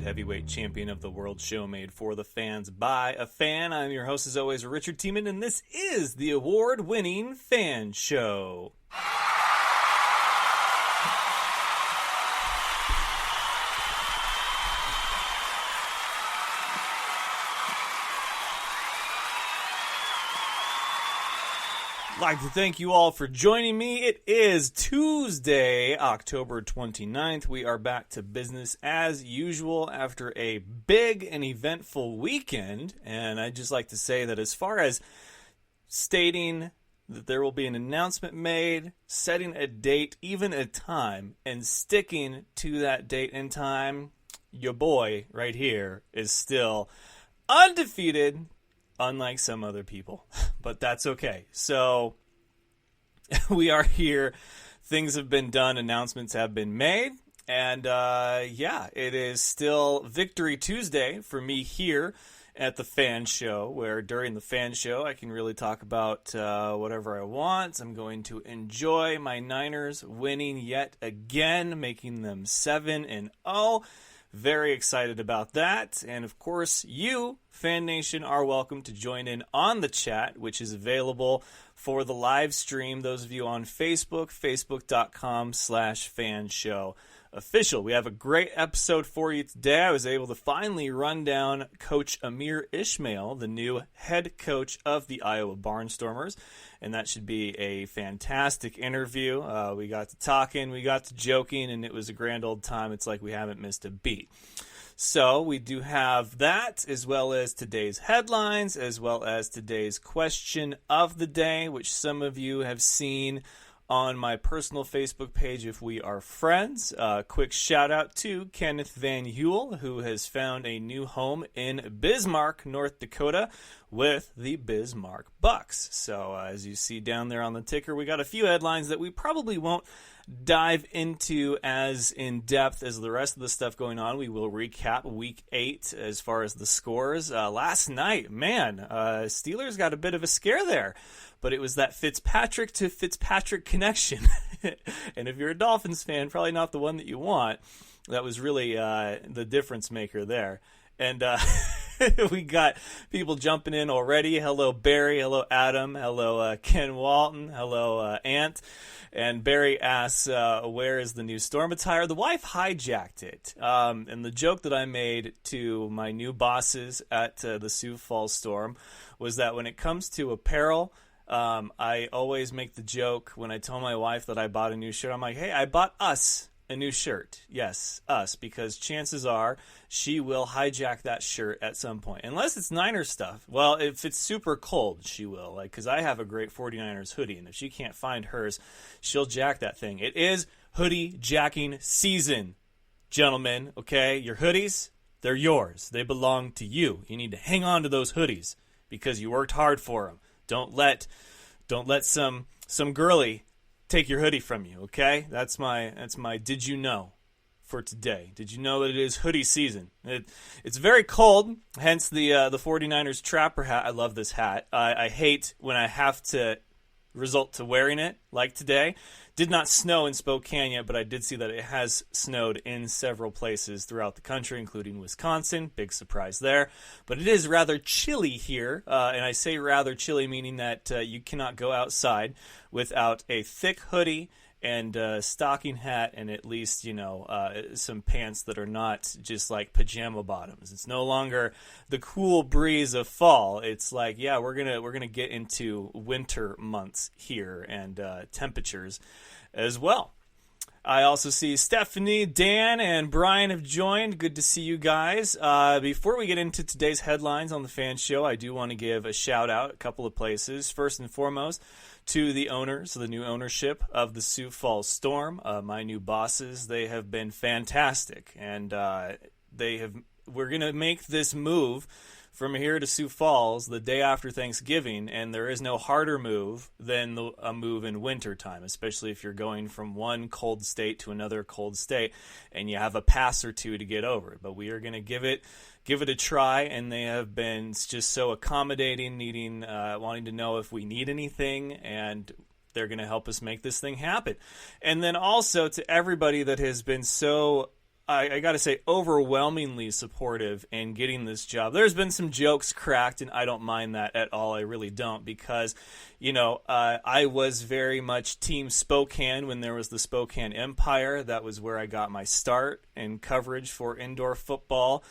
heavyweight champion of the world show made for the fans by a fan. I'm your host, as always, Richard Tiemann, and this is the award-winning Fan Show. I'd like to thank you all for joining me. It is Tuesday, October 29th. We are back to business as usual after a big and eventful weekend. And I'd just like to say that as far as stating that there will be an announcement made, setting a date, even a time, and sticking to that date and time, your boy right here is still undefeated, unlike some other people, but that's okay. So we are here. Things have been done. Announcements have been made. And it is still Victory Tuesday for me here at the Fan Show, where during the Fan Show I can really talk about whatever I want. I'm going to enjoy my Niners winning yet again, making them 7-0. Very excited about that. And of course, you, Fan Nation, are welcome to join in on the chat, which is available for the live stream. Those of you on Facebook, facebook.com/fanshow official. We have a great episode for you today. I was able to finally run down Coach Ameer Ismail, the new head coach of the Iowa Barnstormers, and that should be a fantastic interview. We got to talking, we got to joking, and it was a grand old time. It's like we haven't missed a beat. So we do have that, as well as today's headlines, as well as today's question of the day, which some of you have seen on my personal Facebook page if we are friends. Quick shout out to Kenneth Van Huel, who has found a new home in Bismarck, North Dakota, with the Bismarck Bucks. So as you see down there on the ticker, we got a few headlines that we probably won't dive into as in depth as the rest of the stuff going on. We will recap week 8 as far as the scores. Last night, Steelers got a bit of a scare there, but it was that Fitzpatrick to Fitzpatrick connection. And if you're a Dolphins fan, probably not the one that you want. That was really the difference maker there. And we got people jumping in already. Hello, Barry. Hello, Adam. Hello, Ken Walton. Hello, Ant. And Barry asks, where is the new Storm attire? The wife hijacked it. And the joke that I made to my new bosses at the Sioux Falls Storm was that when it comes to apparel, I always make the joke when I tell my wife that I bought a new shirt. I'm like, hey, I bought us a new shirt. Yes, us, because chances are she will hijack that shirt at some point. Unless it's Niners stuff. Well, if it's super cold, she will. Because I have a great 49ers hoodie, and if she can't find hers, she'll jack that thing. It is hoodie jacking season, gentlemen, okay? Your hoodies, they're yours. They belong to you. You need to hang on to those hoodies because you worked hard for them. Don't let some girly take your hoodie from you, okay? That's my did you know for today. Did you know that it is hoodie season? It's very cold, hence the 49ers Trapper hat. I love this hat. I hate when I have to result to wearing it, like today. Did not snow in Spokane yet, but I did see that it has snowed in several places throughout the country, including Wisconsin. Big surprise there. But it is rather chilly here, and I say rather chilly, meaning that you cannot go outside without a thick hoodie and a stocking hat and at least, some pants that are not just like pajama bottoms. It's no longer the cool breeze of fall. It's like, yeah, we're gonna get into winter months here and temperatures as well. I also see Stephanie, Dan, and Brian have joined. Good to see you guys. Before we get into today's headlines on the Fan Show, I do want to give a shout out a couple of places. First and foremost, to the owners, the new ownership of the Sioux Falls Storm, my new bosses. They have been fantastic, and we're going to make this move from here to Sioux Falls the day after Thanksgiving, and there is no harder move than a move in wintertime, especially if you're going from one cold state to another cold state, and you have a pass or two to get over it. But we are going to give it a try, and they have been just so accommodating, wanting to know if we need anything, and they're going to help us make this thing happen. And then also to everybody that has been so I got to say, overwhelmingly supportive in getting this job. There's been some jokes cracked, and I don't mind that at all. I really don't, because, I was very much Team Spokane when there was the Spokane Empire. That was where I got my start in coverage for indoor football.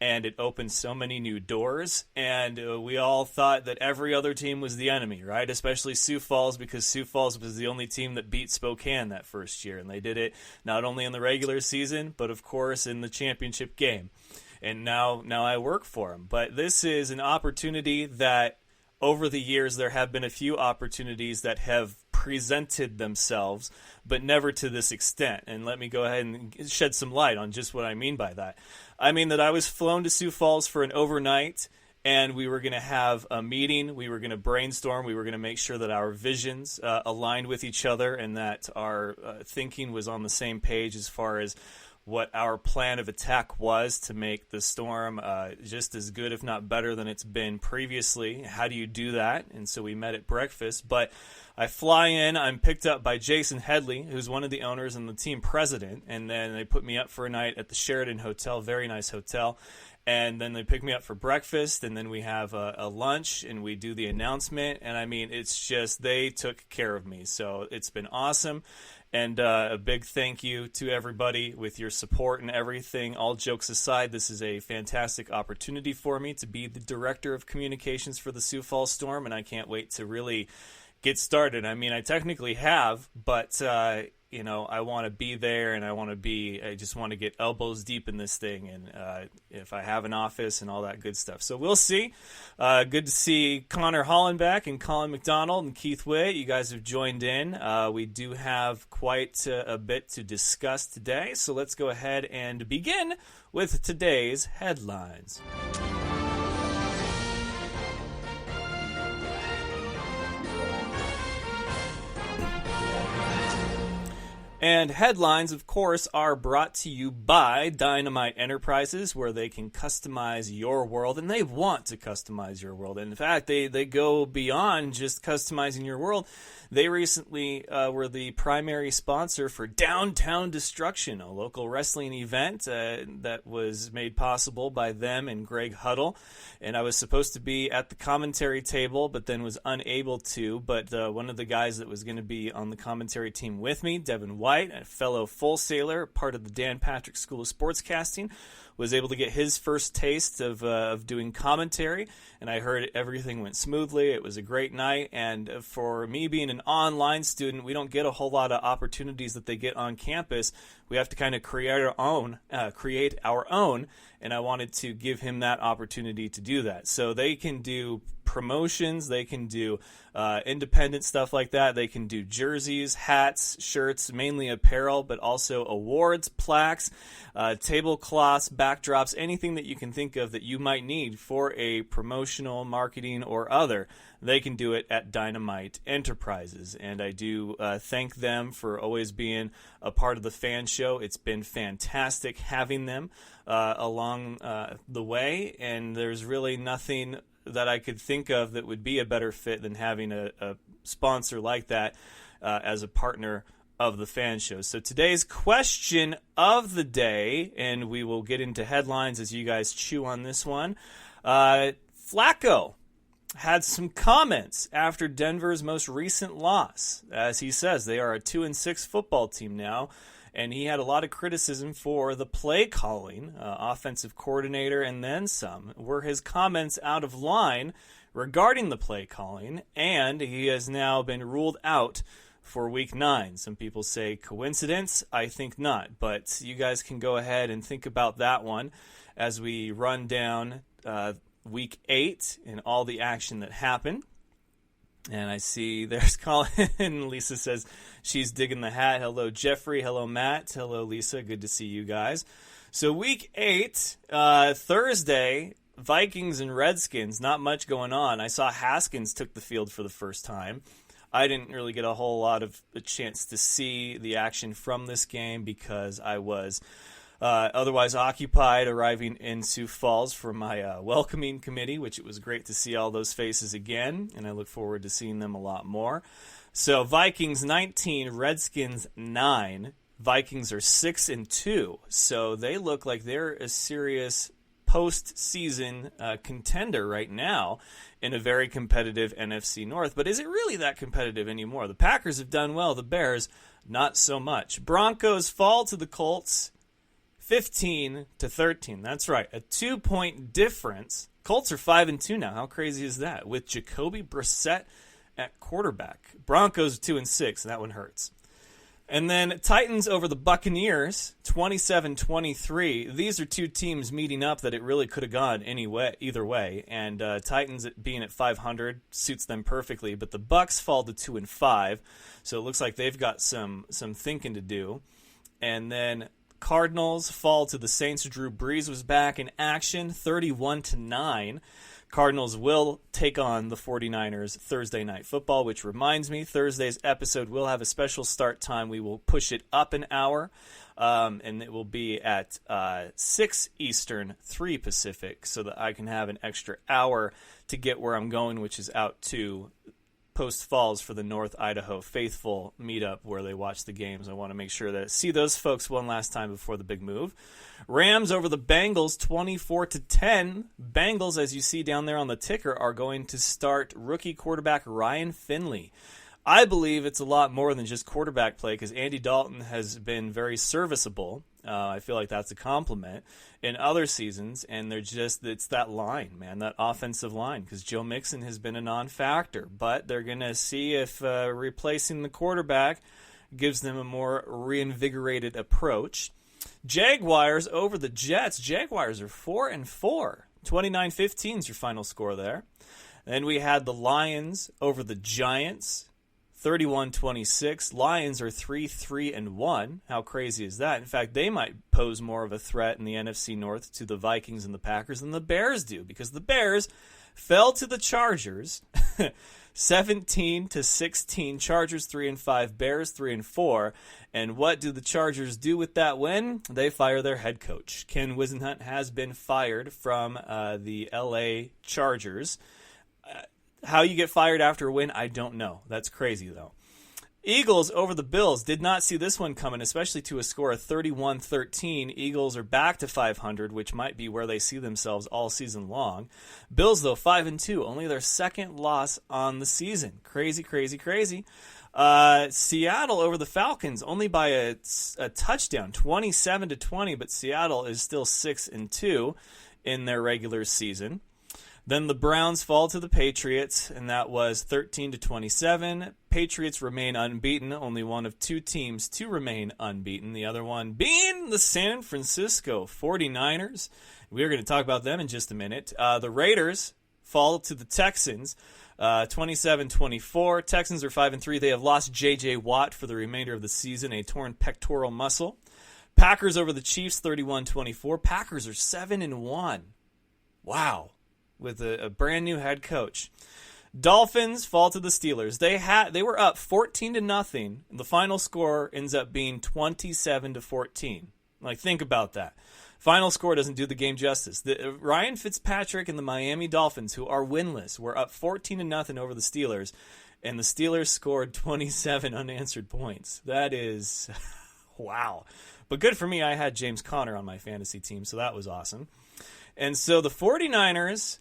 And it opened so many new doors, and we all thought that every other team was the enemy, right? Especially Sioux Falls, because Sioux Falls was the only team that beat Spokane that first year, and they did it not only in the regular season, but of course in the championship game. And now I work for them. But this is an opportunity that over the years there have been a few opportunities that have presented themselves, but never to this extent. And let me go ahead and shed some light on just what I mean by that. I mean that I was flown to Sioux Falls for an overnight, and we were going to have a meeting. We were going to brainstorm. We were going to make sure that our visions aligned with each other, and that our thinking was on the same page as far as what our plan of attack was to make the Storm just as good, if not better, than it's been previously. How do you do that? And so we met at breakfast. But I fly in. I'm picked up by Jason Headley, who's one of the owners and the team president. And then they put me up for a night at the Sheraton Hotel, very nice hotel. And then they pick me up for breakfast, and then we have a lunch, and we do the announcement. And, I mean, it's just they took care of me. So it's been awesome. And a big thank you to everybody with your support and everything. All jokes aside, this is a fantastic opportunity for me to be the director of communications for the Sioux Falls Storm, and I can't wait to really get started. I mean, I technically have, but I want to be there, and I just want to get elbows deep in this thing, and if I have an office and all that good stuff. So we'll see. Good to see Connor Hollenbeck and Colin McDonald and Keith Witt. You guys have joined in. We do have quite a bit to discuss today, so let's go ahead and begin with today's headlines. And headlines, of course, are brought to you by Dynamite Enterprises, where they can customize your world, and they want to customize your world. And in fact, they go beyond just customizing your world. They recently were the primary sponsor for Downtown Destruction, a local wrestling event that was made possible by them and Greg Huddle. And I was supposed to be at the commentary table, but then was unable to. But one of the guys that was going to be on the commentary team with me, Devin White, a fellow Full Sailor, part of the Dan Patrick School of Sportscasting, was able to get his first taste of doing commentary, and I heard everything went smoothly. It was a great night, and for me being an online student, we don't get a whole lot of opportunities that they get on campus. We have to kind of create our own, and I wanted to give him that opportunity to do that. So they can do promotions, they can do independent stuff like that, they can do jerseys, hats, shirts, mainly apparel, but also awards, plaques, tablecloths, backdrops, anything that you can think of that you might need for a promotional, marketing, or other. They can do it at Dynamite Enterprises, and I do thank them for always being a part of the F.A.N show. It's been fantastic having them along the way, and there's really nothing that I could think of that would be a better fit than having a sponsor like that as a partner of the F.A.N show. So today's question of the day, and we will get into headlines as you guys chew on this one. Flacco had some comments after Denver's most recent loss. As he says, they are a 2-6 football team now, and he had a lot of criticism for the play calling, offensive coordinator, and then some. Were his comments out of line regarding the play calling, and he has now been ruled out for Week 9. Some people say coincidence. I think not, but you guys can go ahead and think about that one as we run down Week 8 and all the action that happened. And I see there's Colin. Lisa says she's digging the hat. Hello, Jeffrey. Hello, Matt. Hello, Lisa. Good to see you guys. So Week 8, Thursday, Vikings and Redskins. Not much going on. I saw Haskins took the field for the first time. I didn't really get a whole lot of a chance to see the action from this game because I was otherwise occupied arriving in Sioux Falls for my welcoming committee, which it was great to see all those faces again, and I look forward to seeing them a lot more. So Vikings 19, Redskins 9. Vikings are 6-2, so they look like they're a serious postseason contender right now in a very competitive NFC North. But is it really that competitive anymore? The Packers have done well. The Bears, not so much. Broncos fall to the Colts 15-13. That's right, a 2-point difference. Colts are 5-2 now. How crazy is that? With Jacoby Brissett at quarterback. Broncos 2-6. That one hurts. And then Titans over the Buccaneers, 27-23. These are two teams meeting up that it really could have gone either way. And Titans being at 500 suits them perfectly. But the Bucs fall to 2-5, so it looks like they've got some thinking to do. And then Cardinals fall to the Saints. Drew Brees was back in action, 31-9. Cardinals will take on the 49ers Thursday Night Football, which reminds me, Thursday's episode will have a special start time. We will push it up an hour, and it will be at 6 Eastern, 3 Pacific, so that I can have an extra hour to get where I'm going, which is out to Post Falls for the North Idaho Faithful meetup where they watch the games. I want to make sure that I see those folks one last time before the big move. Rams over the Bengals, 24-10. Bengals, as you see down there on the ticker, are going to start rookie quarterback Ryan Finley. I believe it's a lot more than just quarterback play because Andy Dalton has been very serviceable. I feel like that's a compliment in other seasons, and it's that line, man, that offensive line, because Joe Mixon has been a non-factor. But they're going to see if replacing the quarterback gives them a more reinvigorated approach. Jaguars over the Jets. Jaguars are 4-4. 29-15 is your final score there. Then we had the Lions over the Giants. 31-26. Lions are 3-1. How crazy is that? In fact, they might pose more of a threat in the NFC North to the Vikings and the Packers than the Bears do, because the Bears fell to the Chargers 17-16. Chargers 3-5, Bears 3-4. And what do the Chargers do with that win? They fire their head coach. Ken Wisenhunt has been fired from the LA Chargers. How you get fired after a win, I don't know. That's crazy, though. Eagles over the Bills. Did not see this one coming, especially to a score of 31-13. Eagles are back to 500, which might be where they see themselves all season long. Bills, though, 5-2. Only their second loss on the season. Crazy, crazy, crazy. Seattle over the Falcons, only by a touchdown, 27-20, but Seattle is still 6-2 in their regular season. Then the Browns fall to the Patriots, and that was 13-27. Patriots remain unbeaten, only one of two teams to remain unbeaten, the other one being the San Francisco 49ers. We're going to talk about them in just a minute. The Raiders fall to the Texans, 27-24. Texans are 5-3. They have lost J.J. Watt for the remainder of the season, a torn pectoral muscle. Packers over the Chiefs, 31-24. Packers are 7-1. Wow. With a brand new head coach. Dolphins fall to the Steelers. They were up 14-0. The final score ends up being 27-14. Like, think about that. Final score doesn't do the game justice. Ryan Fitzpatrick and the Miami Dolphins, who are winless, were up 14-0 over the Steelers, and the Steelers scored 27 unanswered points. That is wow. But good for me. I had James Conner on my fantasy team, so that was awesome. And so the 49ers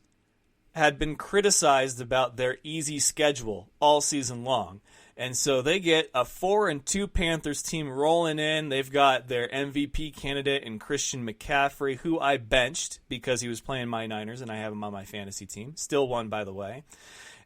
had been criticized about their easy schedule all season long. And so they get a 4-2 Panthers team rolling in. They've got their MVP candidate in Christian McCaffrey, who I benched because he was playing my Niners, and I have him on my fantasy team. Still won, by the way.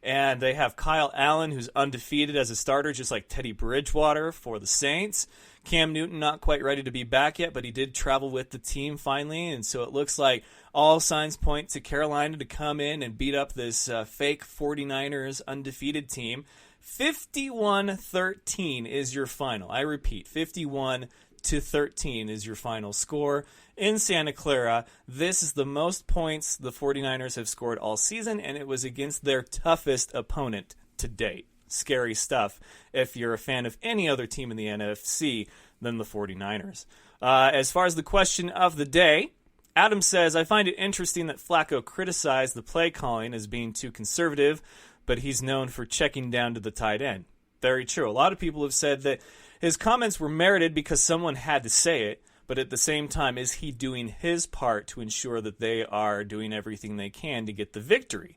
And they have Kyle Allen, who's undefeated as a starter, just like Teddy Bridgewater for the Saints. Cam Newton not quite ready to be back yet, but he did travel with the team finally, and so it looks like all signs point to Carolina to come in and beat up this fake 49ers undefeated team. 51-13 is your final. I repeat, 51-13 is your final score in Santa Clara. This is the most points the 49ers have scored all season, and it was against their toughest opponent to date. Scary stuff if you're a fan of any other team in the NFC than the 49ers. As far as the question of the day, Adam says, I find it interesting that Flacco criticized the play calling as being too conservative, but he's known for checking down to the tight end. Very true. A lot of people have said that his comments were merited because someone had to say it, but at the same time, is he doing his part to ensure that they are doing everything they can to get the victory?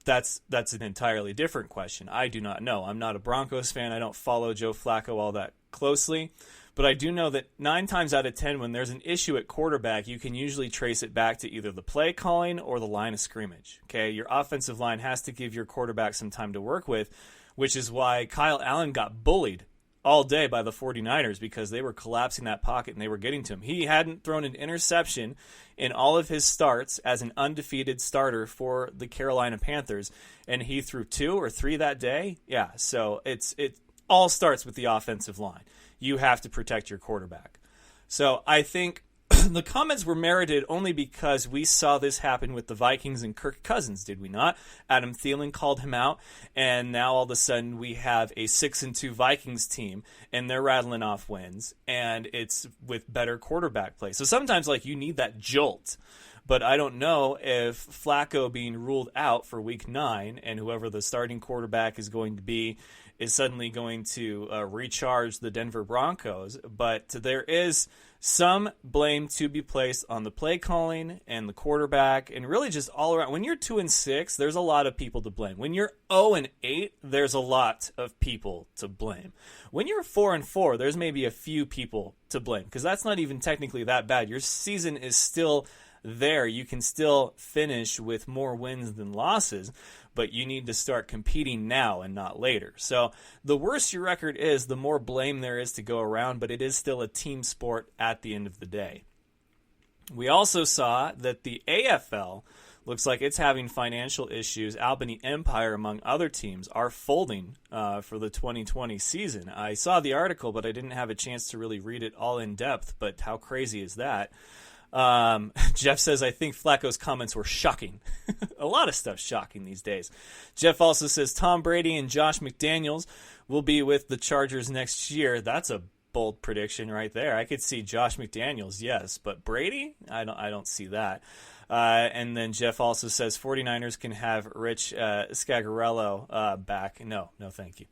That's an entirely different question. I do not know. I'm not a Broncos fan. I don't follow Joe Flacco all that closely. But I do know that 9 times out of 10, when there's an issue at quarterback, you can usually trace it back to either the play calling or the line of scrimmage. Okay, your offensive line has to give your quarterback some time to work with, which is why Kyle Allen got bullied all day by the 49ers, because they were collapsing that pocket and they were getting to him. He hadn't thrown an interception in all of his starts as an undefeated starter for the Carolina Panthers, and he threw 2 or 3 that day. Yeah, so it all starts with the offensive line. You have to protect your quarterback. So I think the comments were merited only because we saw this happen with the Vikings and Kirk Cousins, did we not? Adam Thielen called him out, and now all of a sudden we have a 6-2 Vikings team, and they're rattling off wins, and it's with better quarterback play. So sometimes, like, you need that jolt. But I don't know if Flacco being ruled out for Week 9 and whoever the starting quarterback is going to be is suddenly going to recharge the Denver Broncos. But there is some blame to be placed on the play calling and the quarterback, and really just all around. When you're 2-6, there's a lot of people to blame. When you're 0-8, there's a lot of people to blame. When you're 4-4, there's maybe a few people to blame, because that's not even technically that bad. Your season is still there. You can still finish with more wins than losses, but you need to start competing now and not later. So the worse your record is, the more blame there is to go around, but it is still a team sport at the end of the day. We also saw that the AFL looks like it's having financial issues. Albany Empire, among other teams, are folding for the 2020 season. I saw the article, but I didn't have a chance to really read it all in depth, but how crazy is that? Jeff says, I think Flacco's comments were shocking. A lot of stuff shocking these days. Jeff also says Tom Brady and Josh McDaniels will be with the Chargers next year. That's a bold prediction right there. I could see Josh McDaniels, yes, but Brady? I don't see that. And then Jeff also says 49ers can have Rich Scagarello back. No, thank you.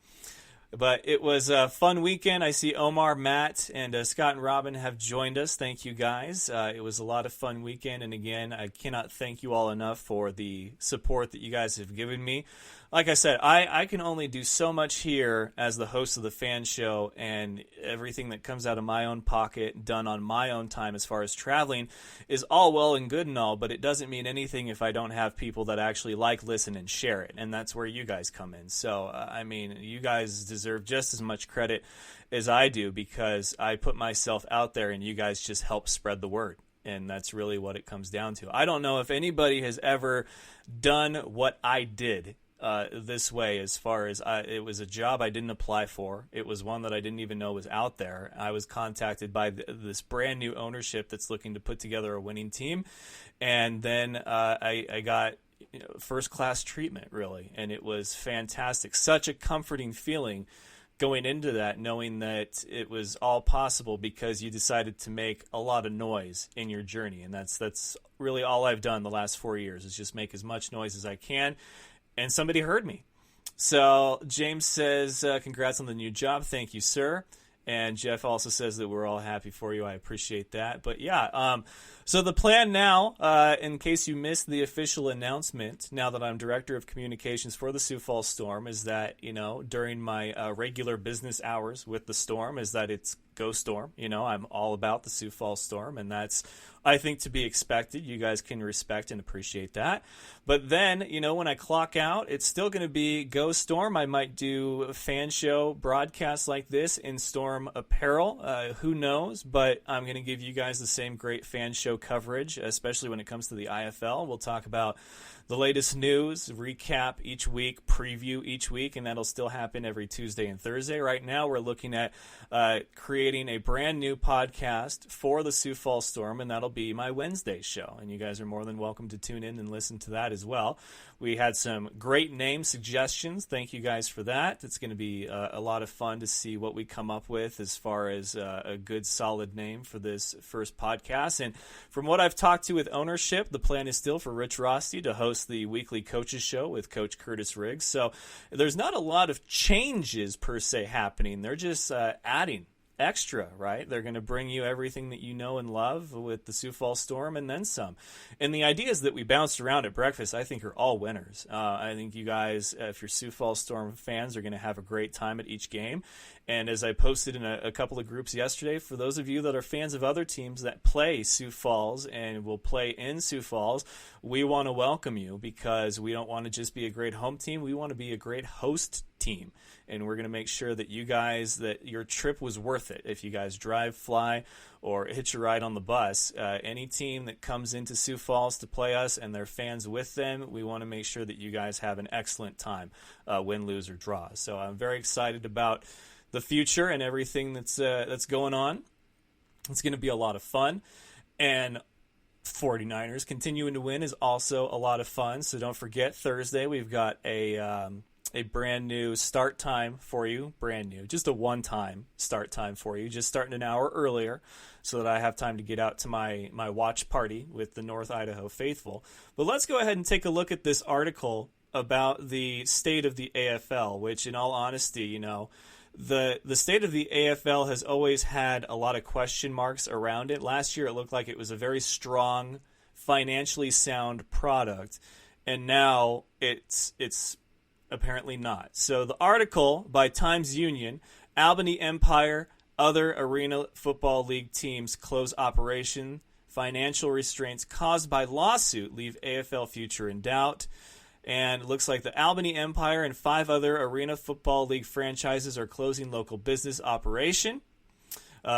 But it was a fun weekend. I see Omar, Matt, and Scott and Robin have joined us. Thank you, guys. It was a lot of fun weekend. And again, I cannot thank you all enough for the support that you guys have given me. Like I said, I can only do so much here as the host of the F.A.N show, and everything that comes out of my own pocket, done on my own time as far as traveling, is all well and good and all, but it doesn't mean anything if I don't have people that actually like, listen, and share it, and that's where you guys come in. So, I mean, you guys deserve just as much credit as I do, because I put myself out there and you guys just help spread the word. And that's really what it comes down to. I don't know if anybody has ever done what I did this way, as far as it was a job I didn't apply for. It was one that I didn't even know was out there. I was contacted by this brand new ownership that's looking to put together a winning team. And then I got first class treatment, really. And it was fantastic. Such a comforting feeling going into that, knowing that it was all possible because you decided to make a lot of noise in your journey. And that's really all I've done the last 4 years, is just make as much noise as I can. And somebody heard me. So James says, congrats on the new job. Thank you, sir. And Jeff also says that we're all happy for you. I appreciate that. But yeah, so the plan now, in case you missed the official announcement, now that I'm Director of Communications for the Sioux Falls Storm, is that, during my regular business hours with the Storm, is that it's Go Storm. I'm all about the Sioux Falls Storm, and that's, I think, to be expected. You guys can respect and appreciate that. But then, when I clock out, it's still going to be Go Storm. I might do a F.A.N show broadcasts like this in Storm apparel. Who knows? But I'm going to give you guys the same great F.A.N show coverage, especially when it comes to the IFL. We'll talk about the latest news, recap each week, preview each week, and that'll still happen every Tuesday and Thursday. Right now, we're looking at creating a brand new podcast for the Sioux Falls Storm, and that'll be my Wednesday show. And you guys are more than welcome to tune in and listen to that as well. We had some great name suggestions. Thank you guys for that. It's going to be a lot of fun to see what we come up with as far as a good, solid name for this first podcast. And from what I've talked to with ownership, the plan is still for Rich Rossi to host host the weekly coaches show with Coach Curtis Riggs. So there's not a lot of changes per se happening. They're just adding extra, right? They're going to bring you everything that you know and love with the Sioux Falls Storm and then some. And the ideas that we bounced around at breakfast, I think, are all winners. I think you guys, if you're Sioux Falls Storm fans, are going to have a great time at each game. And as I posted in a couple of groups yesterday, for those of you that are fans of other teams that play Sioux Falls and will play in Sioux Falls, we want to welcome you, because we don't want to just be a great home team. We want to be a great host team. And we're going to make sure that you guys, that your trip was worth it. If you guys drive, fly, or hitch a ride on the bus, any team that comes into Sioux Falls to play us and their fans with them, we want to make sure that you guys have an excellent time, win, lose, or draw. So I'm very excited about the future and everything that's going on. It's going to be a lot of fun. And 49ers continuing to win is also a lot of fun. So don't forget, Thursday we've got a brand new start time for you. Brand new. Just a one-time start time for you. Just starting an hour earlier so that I have time to get out to my watch party with the North Idaho faithful. But let's go ahead and take a look at this article about the state of the AFL, which in all honesty, you know, the state of the AFL has always had a lot of question marks around it. Last year it looked like it was a very strong, financially sound product, and now it's apparently not. So the article by Times Union, Albany Empire, other Arena Football League teams close operation. Financial restraints caused by lawsuit leave AFL future in doubt. And it looks like the Albany Empire and 5 other Arena Football League franchises are closing local business operation.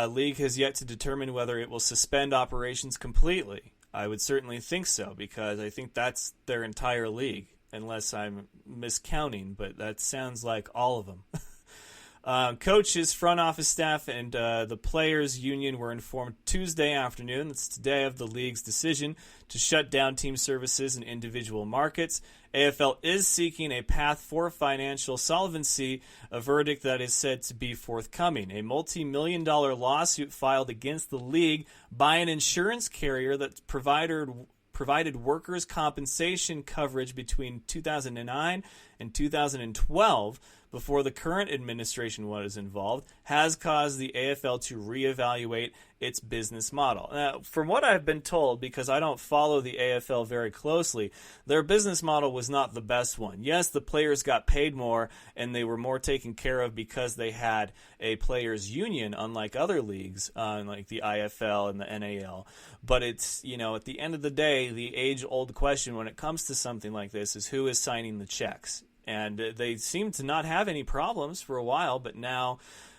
League has yet to determine whether it will suspend operations completely. I would certainly think so, because I think that's their entire league, unless I'm miscounting, but that sounds like all of them. Coaches, front office staff, and the players' union were informed Tuesday afternoon, that's today, of the league's decision to shut down team services in individual markets. AFL is seeking a path for financial solvency, a verdict that is said to be forthcoming. A multi-million-dollar lawsuit filed against the league by an insurance carrier that provided workers' compensation coverage between 2009 and 2012, before the current administration was involved, has caused the AFL to reevaluate its business model. Now, from what I've been told, because I don't follow the AFL very closely, their business model was not the best one. Yes, the players got paid more, and they were more taken care of because they had a players' union, unlike other leagues, like the IFL and the NAL. But it's, you know, at the end of the day, the age-old question when it comes to something like this is who is signing the checks. And they seem to not have any problems for a while, but now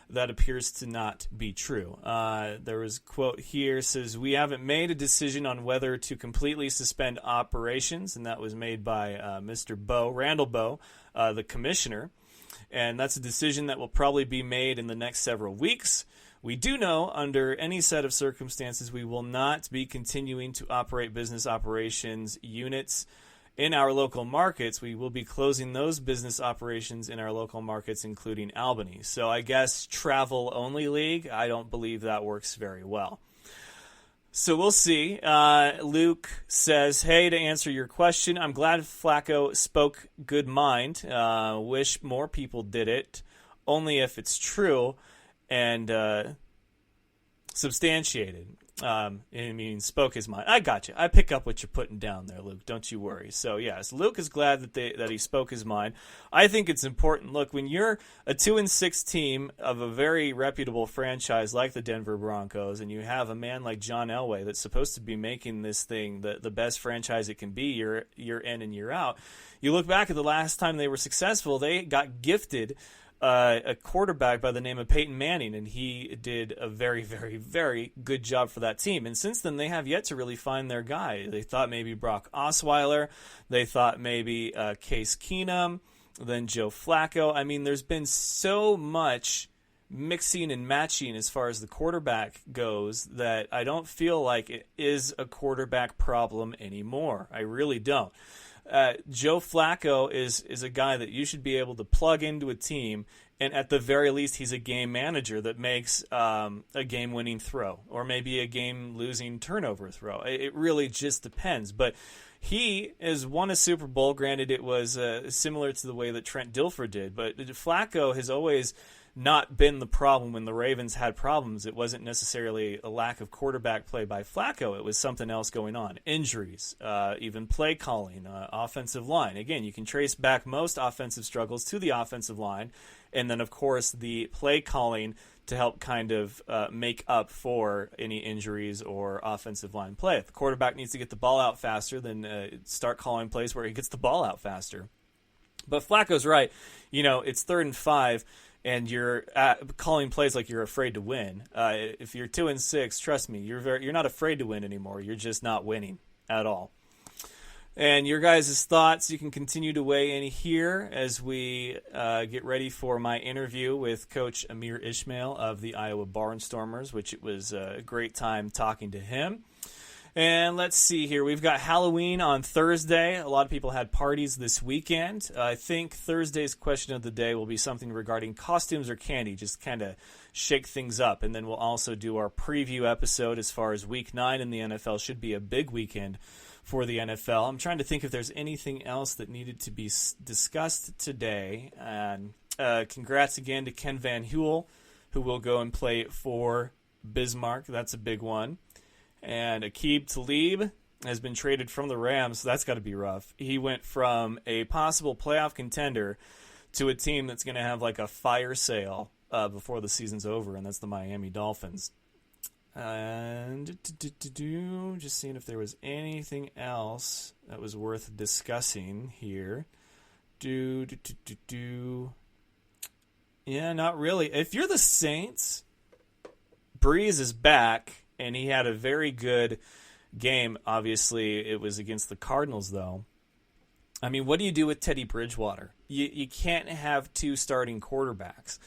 that appears to not be true. There was a quote here, says, "We haven't made a decision on whether to completely suspend operations," and that was made by Mr. Randall Bowe, the commissioner. And that's a decision that will probably be made in the next several weeks. We do know, under any set of circumstances, we will not be continuing to operate business operations units in our local markets. We will be closing those business operations in our local markets, including Albany. So I guess travel-only league, I don't believe that works very well. So we'll see. Luke says, "Hey, to answer your question, I'm glad Flacco spoke good mind. Wish more people did it, only if it's true and substantiated." I mean, spoke his mind. I got you. I pick up what you're putting down there, Luke. Don't you worry. So, yes, Luke is glad that he spoke his mind. I think it's important. Look, when you're a 2-6 team of a very reputable franchise like the Denver Broncos, and you have a man like John Elway that's supposed to be making this thing the best franchise it can be year in and year out, you look back at the last time they were successful, they got gifted a quarterback by the name of Peyton Manning, and he did a very, very, very good job for that team. And since then, they have yet to really find their guy. They thought maybe Brock Osweiler. They thought maybe Case Keenum, then Joe Flacco. I mean, there's been so much mixing and matching as far as the quarterback goes that I don't feel like it is a quarterback problem anymore. I really don't. Joe Flacco is a guy that you should be able to plug into a team And at the very least, he's a game manager that makes a game-winning throw or maybe a game-losing turnover throw. It really just depends. But he has won a Super Bowl. Granted, it was similar to the way that Trent Dilfer did. But Flacco has always not been the problem when the Ravens had problems. It wasn't necessarily a lack of quarterback play by Flacco. It was something else going on. Injuries, even play calling, offensive line. Again, you can trace back most offensive struggles to the offensive line. And then, of course, the play calling to help kind of make up for any injuries or offensive line play. If the quarterback needs to get the ball out faster, then start calling plays where he gets the ball out faster. But Flacco's right. It's 3rd and 5. And you're calling plays like you're afraid to win. If you're 2-6, trust me, you're not afraid to win anymore. You're just not winning at all. And your guys' thoughts, you can continue to weigh in here as we get ready for my interview with Coach Ameer Ismail of the Iowa Barnstormers, which it was a great time talking to him. And let's see here. We've got Halloween on Thursday. A lot of people had parties this weekend. I think Thursday's question of the day will be something regarding costumes or candy, just kind of shake things up. And then we'll also do our preview episode as far as Week 9 in the NFL. Should be a big weekend for the NFL. I'm trying to think if there's anything else that needed to be discussed today. And congrats again to Ken Van Huel, who will go and play for Bismarck. That's a big one. And Aqib Talib has been traded from the Rams, so that's got to be rough. He went from a possible playoff contender to a team that's going to have like a fire sale before the season's over, and that's the Miami Dolphins. And just seeing if there was anything else that was worth discussing here. Yeah, not really. If you're the Saints, Breeze is back. And he had a very good game. Obviously, it was against the Cardinals, though. I mean, what do you do with Teddy Bridgewater? You can't have 2 starting quarterbacks.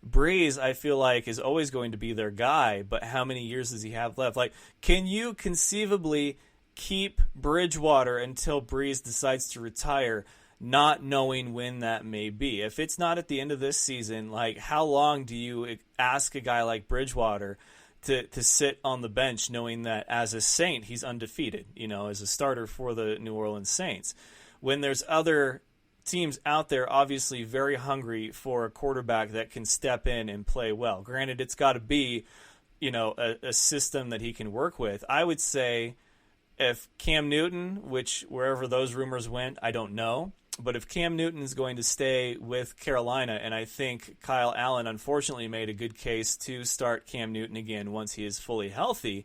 Breeze, I feel like, is always going to be their guy, but how many years does he have left? Like, can you conceivably keep Bridgewater until Breeze decides to retire, not knowing when that may be? If it's not at the end of this season, like, how long do you ask a guy like Bridgewater to sit on the bench knowing that as a Saint he's undefeated, as a starter for the New Orleans Saints, when there's other teams out there obviously very hungry for a quarterback that can step in and play well? Granted, it's got to be, a system that he can work with. I would say if Cam Newton, which wherever those rumors went, I don't know, but if Cam Newton is going to stay with Carolina, and I think Kyle Allen unfortunately made a good case to start Cam Newton again once he is fully healthy,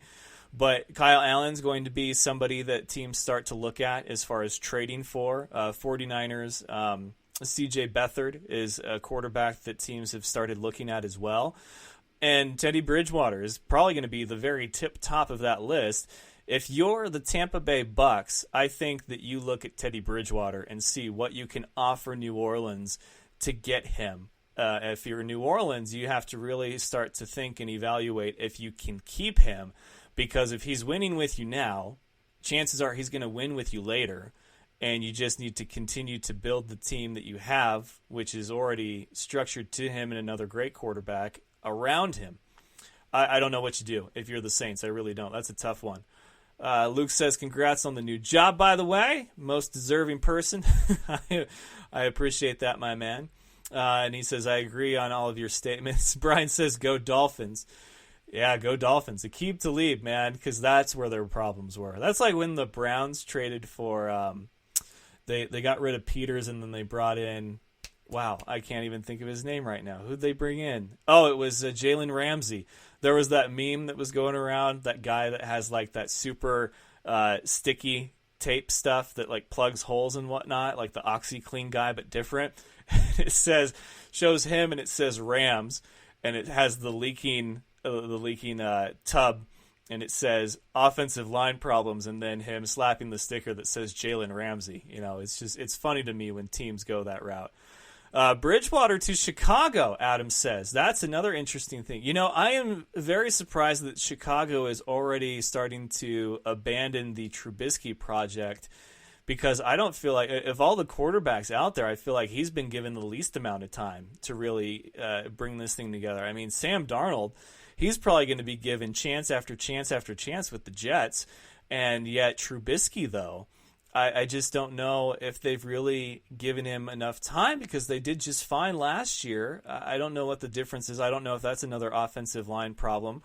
but Kyle Allen's going to be somebody that teams start to look at as far as trading for. 49ers, C.J. Beathard is a quarterback that teams have started looking at as well. And Teddy Bridgewater is probably going to be the very tip top of that list. If you're the Tampa Bay Bucks, I think that you look at Teddy Bridgewater and see what you can offer New Orleans to get him. If you're New Orleans, you have to really start to think and evaluate if you can keep him, because if he's winning with you now, chances are he's going to win with you later, and you just need to continue to build the team that you have, which is already structured to him and another great quarterback around him. I don't know what you do if you're the Saints. I really don't. That's a tough one. Luke says, congrats on the new job, by the way. Most deserving person. I appreciate that, my man. And he says, I agree on all of your statements. Brian says, go Dolphins. Yeah, go Dolphins. Aqib Talib, man, because that's where their problems were. That's like when the Browns traded for they got rid of Peters, and then they brought in, wow, I can't even think of his name right now. Who'd they bring in? Oh, it was Jalen Ramsey. There was that meme that was going around, that guy that has like that super sticky tape stuff that like plugs holes and whatnot, like the OxyClean guy, but different. It shows him, and it says Rams, and it has the leaking tub, and it says offensive line problems, and then him slapping the sticker that says Jalen Ramsey. It's funny to me when teams go that route. Bridgewater to Chicago, Adam says. That's another interesting thing. I am very surprised that Chicago is already starting to abandon the Trubisky project, because I don't feel like, of all the quarterbacks out there, I feel like he's been given the least amount of time to really bring this thing together. I mean, Sam Darnold, he's probably going to be given chance after chance after chance with the Jets, and yet Trubisky, though, I just don't know if they've really given him enough time, because they did just fine last year. I don't know what the difference is. I don't know if that's another offensive line problem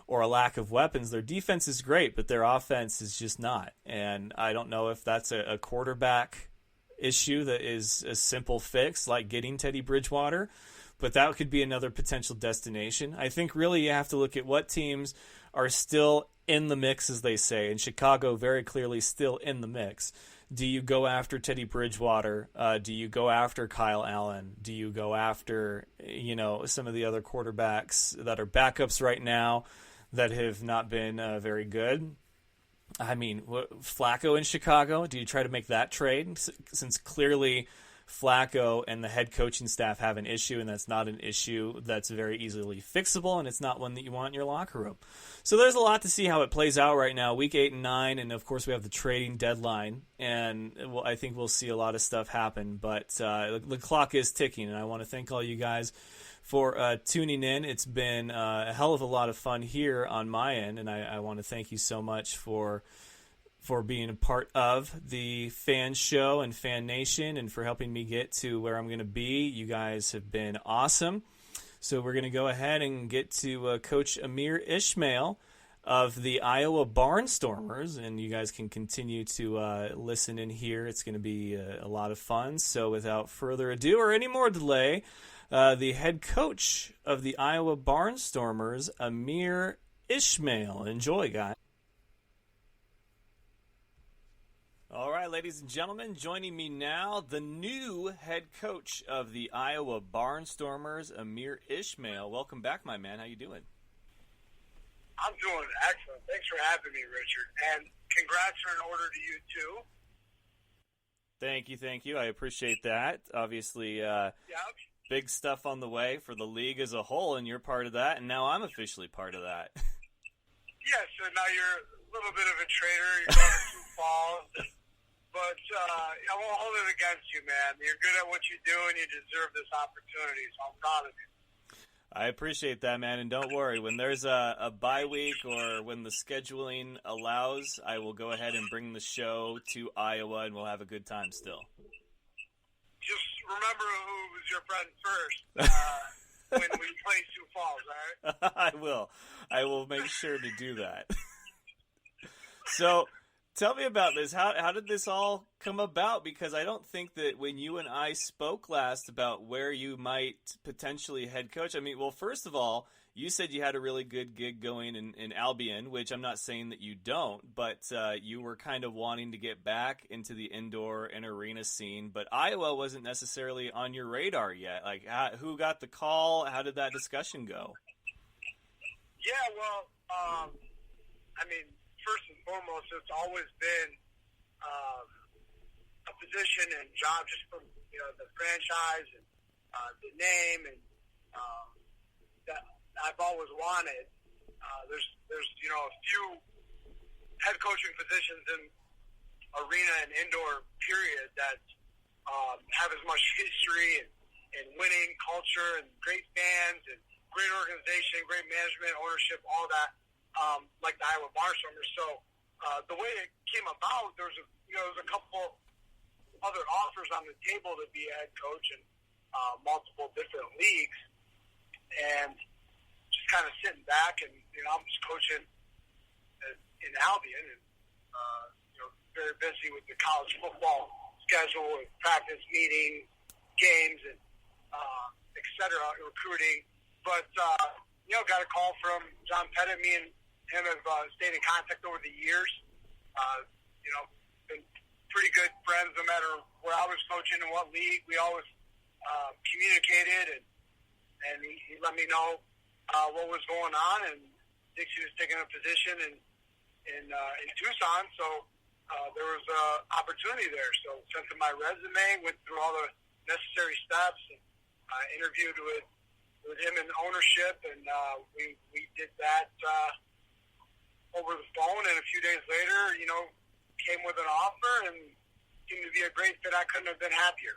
or a lack of weapons. Their defense is great, but their offense is just not. And I don't know if that's a quarterback issue that is a simple fix, like getting Teddy Bridgewater, but that could be another potential destination. I think really you have to look at what teams are still in the mix, as they say, and Chicago very clearly still in the mix. Do you go after Teddy Bridgewater? Do you go after Kyle Allen? Do you go after, some of the other quarterbacks that are backups right now that have not been very good? I mean, Flacco in Chicago, do you try to make that trade? Since clearly Flacco and the head coaching staff have an issue, and that's not an issue that's very easily fixable, and it's not one that you want in your locker room. So there's a lot to see how it plays out right now, week 8 and 9, and of course we have the trading deadline, and I think we'll see a lot of stuff happen, but the clock is ticking, and I want to thank all you guys for tuning in. It's been a hell of a lot of fun here on my end, and I want to thank you so much for being a part of the Fan Show and Fan Nation, and for helping me get to where I'm going to be. You guys have been awesome. So we're going to go ahead and get to Coach Ameer Ismail of the Iowa Barnstormers, and you guys can continue to listen in here. It's going to be a lot of fun. So without further ado or any more delay, the head coach of the Iowa Barnstormers, Ameer Ismail. Enjoy, guys. All right, ladies and gentlemen, joining me now, the new head coach of the Iowa Barnstormers, Ameer Ismail. Welcome back, my man. How you doing? I'm doing excellent. Thanks for having me, Richard. And congrats are in order to you, too. Thank you. I appreciate that. Obviously, big stuff on the way for the league as a whole, and you're part of that, and now I'm officially part of that. Yeah, so now you're a little bit of a traitor. You're going to Sioux Falls. But I won't hold it against you, man. You're good at what you do, and you deserve this opportunity, so I'm proud of you. I appreciate that, man, and don't worry. When there's a bye week or when the scheduling allows, I will go ahead and bring the show to Iowa, and we'll have a good time still. Just remember who was your friend first when we play Sioux Falls, all right? I will make sure to do that. So, tell me about this. How did this all come about? Because I don't think that when you and I spoke last about where you might potentially head coach, first of all, you said you had a really good gig going in Albion, which I'm not saying that you don't, but you were kind of wanting to get back into the indoor and arena scene, but Iowa wasn't necessarily on your radar yet. Like, who got the call? How did that discussion go? Yeah, well, first and foremost, it's always been a position and job just from the franchise and the name and that I've always wanted. There's a few head coaching positions in arena and indoor period that have as much history and winning culture and great fans and great organization, great management, ownership, all that. Like the Iowa Barnstormers. So the way it came about, there was a couple other offers on the table to be a head coach in multiple different leagues, and just kind of sitting back and I'm just coaching in Albion and very busy with the college football schedule and practice meetings, games, and et cetera, recruiting. But got a call from John Pettit. Me and him have stayed in contact over the years. Been pretty good friends no matter where I was coaching and what league. We always communicated, and he let me know what was going on. And Dixie was taking a position in Tucson, so there was an opportunity there. So sent him my resume, went through all the necessary steps, and interviewed with him in ownership, and we did that over the phone, and a few days later, came with an offer, and seemed to be a great fit. I couldn't have been happier.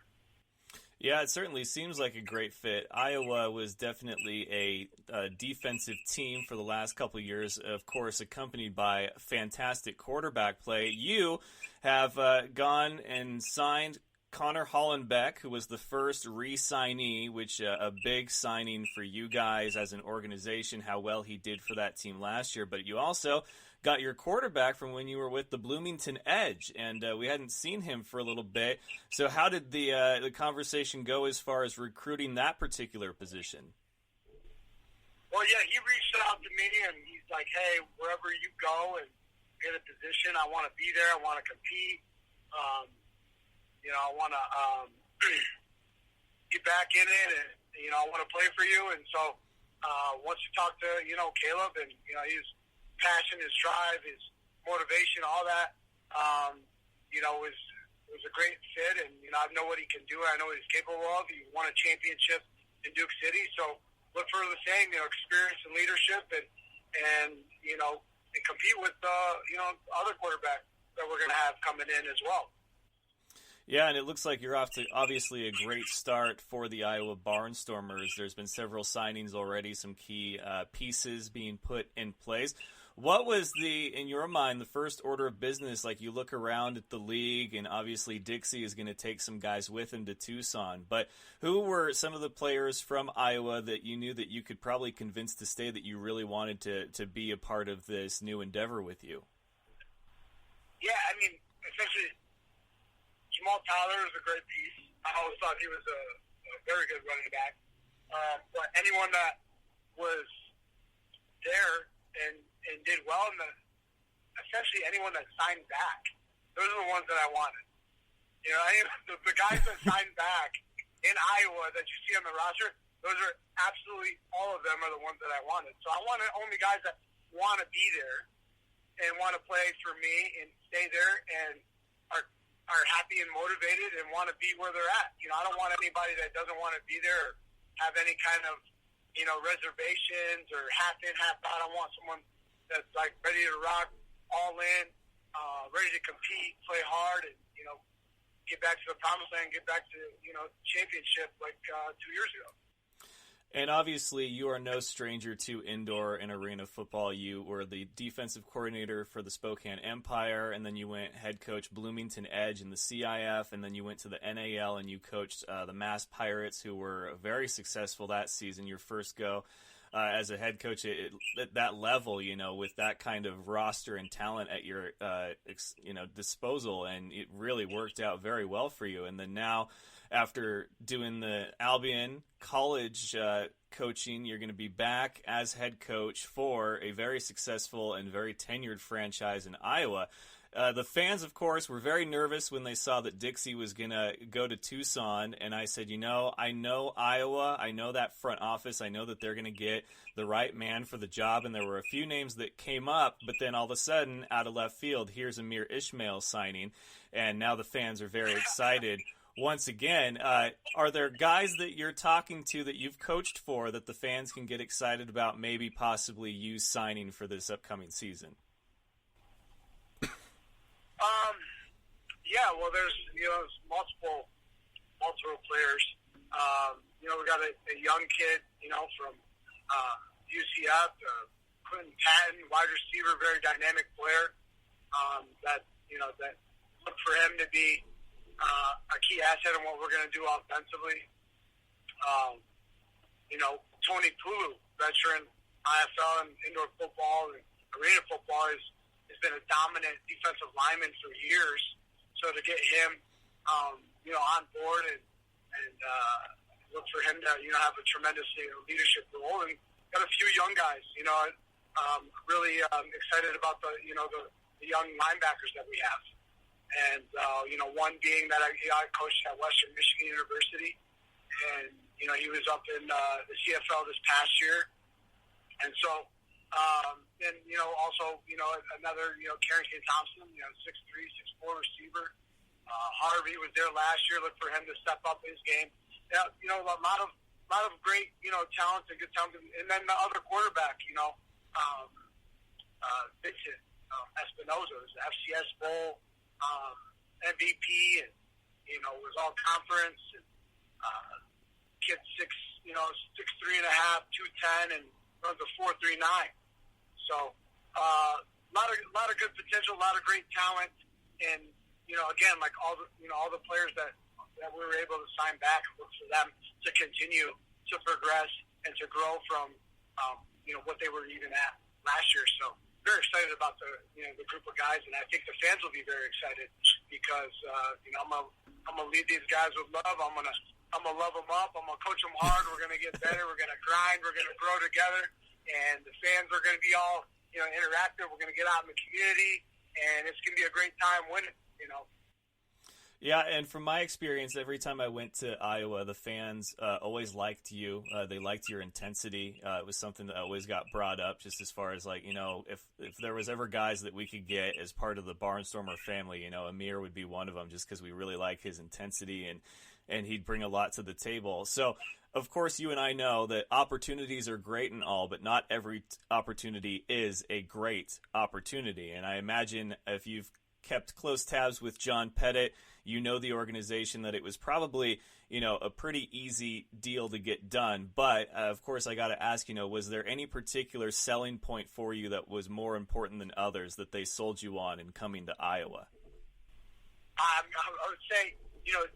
Yeah, it certainly seems like a great fit. Iowa was definitely a defensive team for the last couple of years, of course, accompanied by fantastic quarterback play. You have gone and signed Connor Hollenbeck, who was the first re-signee, which a big signing for you guys as an organization, how well he did for that team last year. But you also got your quarterback from when you were with the Bloomington Edge, and we hadn't seen him for a little bit. So how did the conversation go as far as recruiting that particular position? Well, yeah, he reached out to me, and he's like, hey, wherever you go and get a position, I want to be there. I want to compete. I want to get back in it, and, I want to play for you. And so once you talk to, Caleb, and, his passion, his drive, his motivation, all that, was a great fit. And, I know what he can do. I know what he's capable of. He won a championship in Duke City. So look for the same, experience and leadership, and compete with, other quarterbacks that we're going to have coming in as well. Yeah, and it looks like you're off to obviously a great start for the Iowa Barnstormers. There's been several signings already, some key pieces being put in place. What was in your mind, the first order of business? Like, you look around at the league, and obviously Dixie is going to take some guys with him to Tucson. But who were some of the players from Iowa that you knew that you could probably convince to stay, that you really wanted to be a part of this new endeavor with you? Yeah, essentially, Jamal Tyler is a great piece. I always thought he was a very good running back. But anyone that was there and did well, essentially anyone that signed back, those are the ones that I wanted. The guys that signed back in Iowa that you see on the roster, those are absolutely, all of them are the ones that I wanted. So I wanted only guys that want to be there and want to play for me and stay there and are happy and motivated and want to be where they're at. I don't want anybody that doesn't want to be there or have any kind of, reservations or half in, half out. I want someone that's like ready to rock, all in, ready to compete, play hard, and, get back to the promised land, get back to, championship like 2 years ago. And obviously, you are no stranger to indoor and arena football. You were the defensive coordinator for the Spokane Empire, and then you went head coach Bloomington Edge in the CIF, and then you went to the NAL and you coached the Mass Pirates, who were very successful that season, your first go as a head coach at that level, with that kind of roster and talent at your disposal, and it really worked out very well for you. And then now, after doing the Albion college coaching, you're going to be back as head coach for a very successful and very tenured franchise in Iowa. The fans, of course, were very nervous when they saw that Dixie was going to go to Tucson, and I said, I know Iowa, I know that front office, I know that they're going to get the right man for the job, and there were a few names that came up, but then all of a sudden, out of left field, here's Ameer Ismail signing, and now the fans are very excited. Once again, are there guys that you're talking to that you've coached for that the fans can get excited about, maybe possibly you signing for this upcoming season? Yeah, well, there's multiple players. We got a young kid, from UCF, Quentin Patton, wide receiver, very dynamic player. That look for him to be a key asset in what we're going to do offensively. Tony Pulu, veteran IFL and indoor football and arena football, has been a dominant defensive lineman for years. So to get him, on board and look for him to, have a tremendous leadership role, and got a few young guys. Really excited about the young linebackers that we have, and one being that I coached at Western Michigan University, and he was up in the CFL this past year, and so. And, also, another, Karen K. Thompson, 6'3", 6'4" receiver. Harvey was there last year. Look for him to step up his game. Yeah, a lot of great, talent and good talent. And then the other quarterback, Vincent Espinoza, is the FCS Bowl MVP, and was all conference. And kid 6'3.5", 210, and runs a 4.39. So a lot of good potential, a lot of great talent, and again, like all the players that we were able to sign back, look for them to continue to progress and to grow from what they were even at last year. So very excited about the group of guys, and I think the fans will be very excited because I'm gonna lead these guys with love. I'm gonna love them up. I'm gonna coach them hard. We're gonna get better. We're gonna grind. We're gonna grow together, and the fans are gonna be all interactive. We're gonna get out in the community, and it's gonna be a great time winning. Yeah, and from my experience, every time I went to Iowa, the fans always liked you. They liked your intensity. It was something that always got brought up, just as far as if there was ever guys that we could get as part of the Barnstormer family, Ameer would be one of them, just because we really like his intensity and he'd bring a lot to the table. So, of course, you and I know that opportunities are great and all, but not every opportunity is a great opportunity. And I imagine if you've kept close tabs with John Pettit, the organization, that it was probably, a pretty easy deal to get done. But, of course, I got to ask, was there any particular selling point for you that was more important than others that they sold you on in coming to Iowa? I would say, John,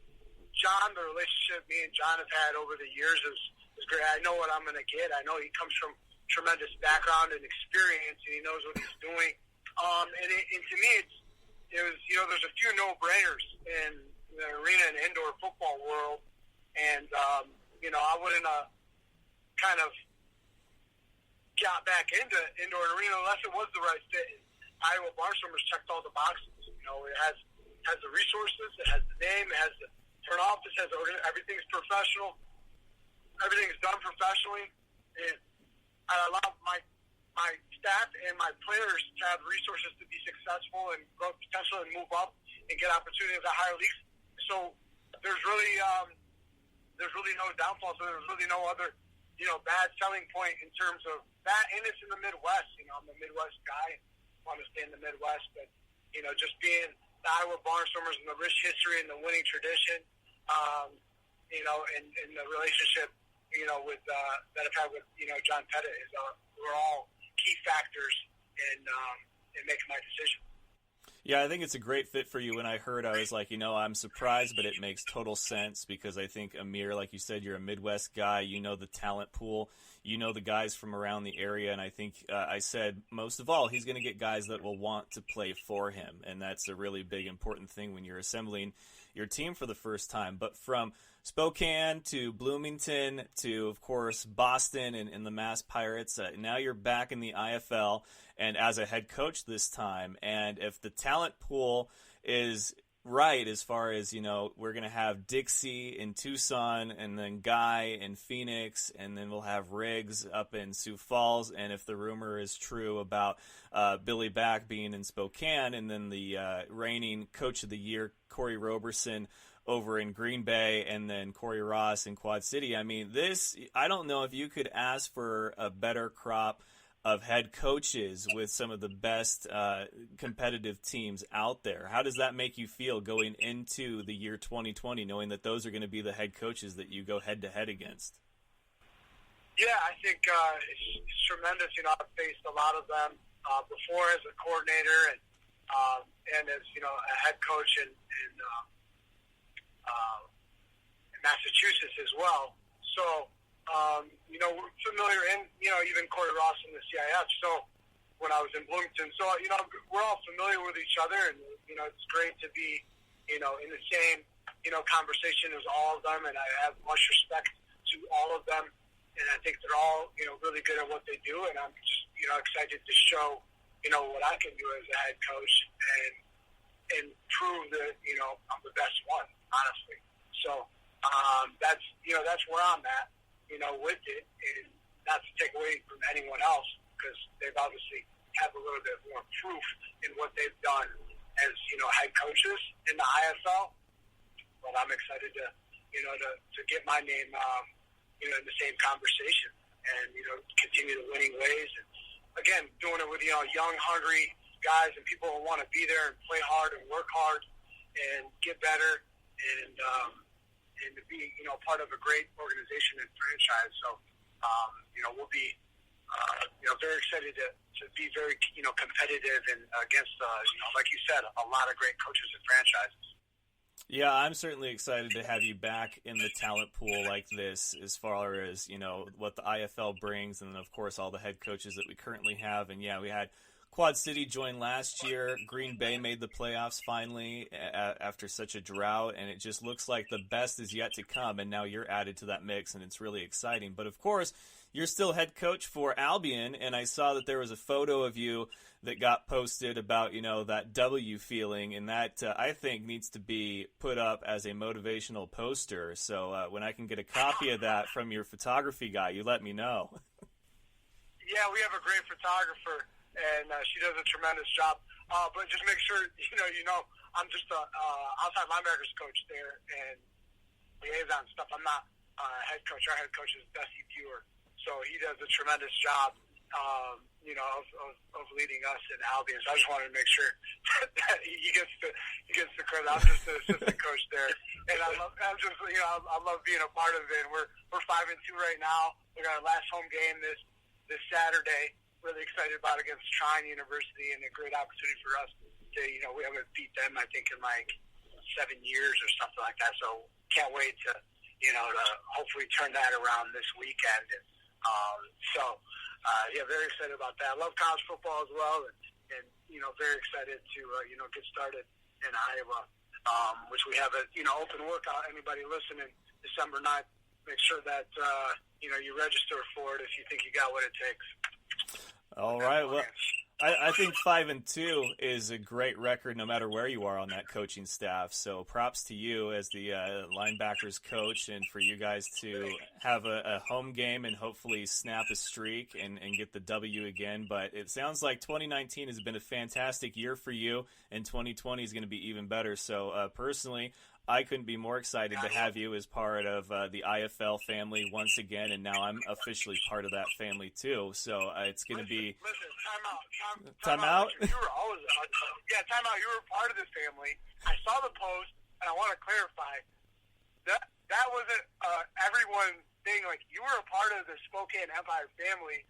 the relationship me and John have had over the years is great. I know what I'm going to get. I know he comes from tremendous background and experience, and he knows what he's doing. And to me, it was, there's a few no-brainers in the arena and indoor football world, and, I wouldn't kind of got back into indoor and arena unless it was the right fit. Iowa Barnstormers checked all the boxes. It has the resources, it has the name, it has the front office, everything's professional, everything's done professionally, and I allow my staff and my players to have resources to be successful and growth potential and move up and get opportunities at higher leagues. So there's really no downfall. So there's really no other bad selling point in terms of that. And it's in the Midwest. I'm a Midwest guy. I want to stay in the Midwest, but just being the Iowa Barnstormers and the rich history and the winning tradition, and the relationship with that I've had with John Pettit is we're all key factors in making my decision. Yeah, I think it's a great fit for you. When I heard, I was like, I'm surprised, but it makes total sense because I think Ameer, like you said, you're a Midwest guy. The talent pool. The guys from around the area. And I think I said, most of all, he's going to get guys that will want to play for him. And that's a really big, important thing when you're assembling your team for the first time. But from Spokane to Bloomington to, of course, Boston and the Mass Pirates, now you're back in the IFL and as a head coach this time. And if the talent pool is right, as far as, we're going to have Dixie in Tucson and then Guy in Phoenix, and then we'll have Riggs up in Sioux Falls. And if the rumor is true about Billy Back being in Spokane, and then the reigning Coach of the Year, Corey Roberson, over in Green Bay, and then Corey Ross in Quad City. I mean, I don't know if you could ask for a better crop of head coaches with some of the best competitive teams out there. How does that make you feel going into the year 2020, knowing that those are going to be the head coaches that you go head-to-head against? Yeah, I think it's tremendous. I've faced a lot of them before as a coordinator and as, a head coach in Massachusetts as well. So, we're familiar, and, even Corey Ross in the CIF, so when I was in Bloomington. So, we're all familiar with each other, and, it's great to be, in the same, conversation as all of them, and I have much respect to all of them, and I think they're all, really good at what they do, and I'm just, excited to show, what I can do as a head coach and prove that, I'm the best one, honestly. So, that's where I'm at, with it, and not to take away from anyone else, because they've obviously have a little bit more proof in what they've done as, head coaches in the IFL. But I'm excited to get my name, in the same conversation and, continue the winning ways. And again, doing it with, young, hungry guys and people who want to be there and play hard and work hard. and get better and to be, part of a great organization and franchise. So, we'll be, very excited to be very, competitive and against, like you said, a lot of great coaches and franchises. Yeah, I'm certainly excited to have you back in the talent pool like this as far as, what the IFL brings and then, of course, all the head coaches that we currently have. And, yeah, we had Quad City join last year. Green Bay made the playoffs finally after such a drought, and it just looks like the best is yet to come, and now you're added to that mix, and it's really exciting. But, of course, you're still head coach for Albion, and I saw that there was a photo of you that got posted about, that W feeling, and that I think needs to be put up as a motivational poster. So when I can get a copy of that from your photography guy, you let me know. Yeah, we have a great photographer, and she does a tremendous job. But just make sure, I'm just a outside linebackers coach there and liaison stuff. I'm not head coach. Our head coach is Dusty Pure. So he does a tremendous job, of leading us in Albion. So I just wanted to make sure that he gets the credit. I'm just the assistant coach there, and I love being a part of it. We're 5-2 right now. We got our last home game this Saturday. Really excited about it against Trine University, and a great opportunity for us to, we haven't beat them I think in like 7 years or something like that. So can't wait to hopefully turn that around this weekend. And, very excited about that. I love college football as well, and very excited to get started in Iowa, which we have a open workout. Anybody listening, December 9th, make sure that you register for it if you think you got what it takes. All right. Well, I think 5-2 is a great record no matter where you are on that coaching staff. So props to you as the linebackers coach, and for you guys to have a home game and hopefully snap a streak and get the W again. But it sounds like 2019 has been a fantastic year for you, and 2020 is going to be even better. So personally, I couldn't be more excited to have you as part of the IFL family once again, and now I'm officially part of that family too. So it's going to be... Listen, time out? You were always... time out. You were part of this family. I saw the post, and I want to clarify, that wasn't everyone thing. Like, you were a part of the Spokane Empire family,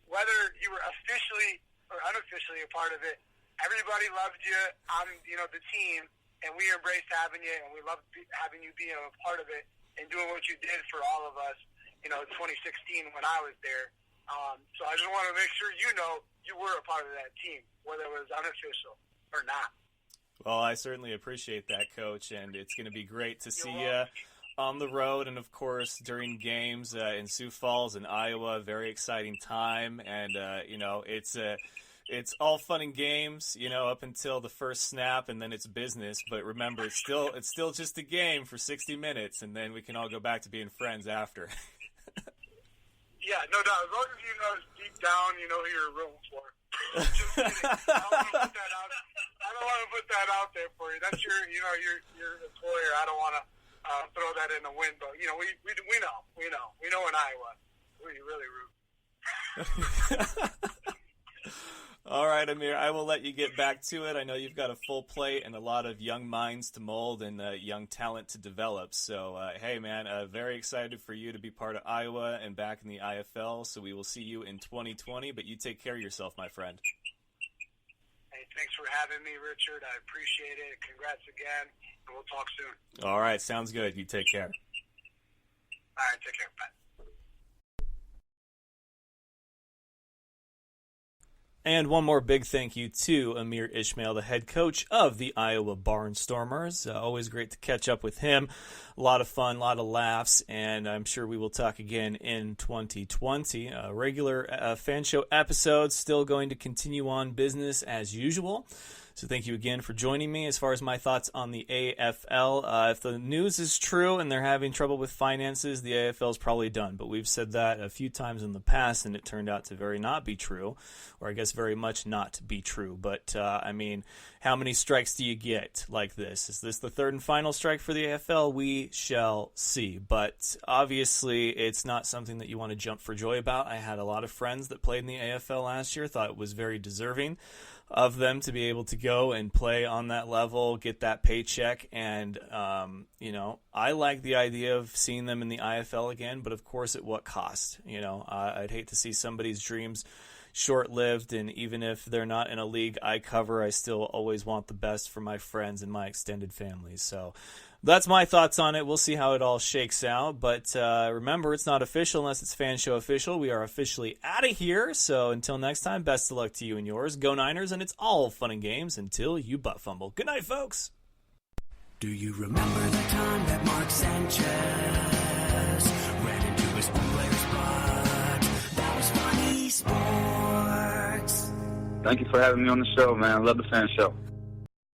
whether you were officially or unofficially a part of it. Everybody loved you on, the team. And we embraced having you, and we loved having you being a part of it and doing what you did for all of us, in 2016 when I was there. So I just want to make sure you were a part of that team, whether it was unofficial or not. Well, I certainly appreciate that, Coach, and it's going to be great to see you on the road and, of course, during games in Sioux Falls and Iowa. Very exciting time, and, it's all fun and games, up until the first snap, and then it's business. But remember, it's still just a game for 60 minutes, and then we can all go back to being friends after. Yeah, no doubt. As long as you know deep down, who you're rooting for. Just kidding. I don't want to put that out there for you. That's your employer. I don't want to throw that in the wind, but we know in Iowa, we really root. All right, Ameer, I will let you get back to it. I know you've got a full plate and a lot of young minds to mold and young talent to develop. So, hey, man, very excited for you to be part of Iowa and back in the IFL. So we will see you in 2020, but you take care of yourself, my friend. Hey, thanks for having me, Richard. I appreciate it. Congrats again, and we'll talk soon. All right, sounds good. You take care. All right, take care. Bye. And one more big thank you to Ameer Ismail, the head coach of the Iowa Barnstormers. Always great to catch up with him. A lot of fun, a lot of laughs, and I'm sure we will talk again in 2020. Regular fan show episodes still going to continue on business as usual. So thank you again for joining me. As far as my thoughts on the AFL, if the news is true and they're having trouble with finances, the AFL is probably done. But we've said that a few times in the past, and it turned out to very not be true, or I guess very much not be true. But, how many strikes do you get like this? Is this the third and final strike for the AFL? We shall see. But obviously, it's not something that you want to jump for joy about. I had a lot of friends that played in the AFL last year, thought it was very deserving of them to be able to go and play on that level, get that paycheck, and I like the idea of seeing them in the IFL again, but of course at what cost? I'd hate to see somebody's dreams short-lived, and even if they're not in a league I cover, I still always want the best for my friends and my extended family. So that's my thoughts on it. We'll see how it all shakes out, but remember, it's not official unless it's Fan Show official. We are officially out of here, so until next time, best of luck to you and yours. Go Niners, and it's all fun and games until you butt fumble. Good night, folks. Do you remember the time that Mark Sanchez ran into his own player's butt? That was funny sports. Thank you for having me on the show, man. I love the Fan Show.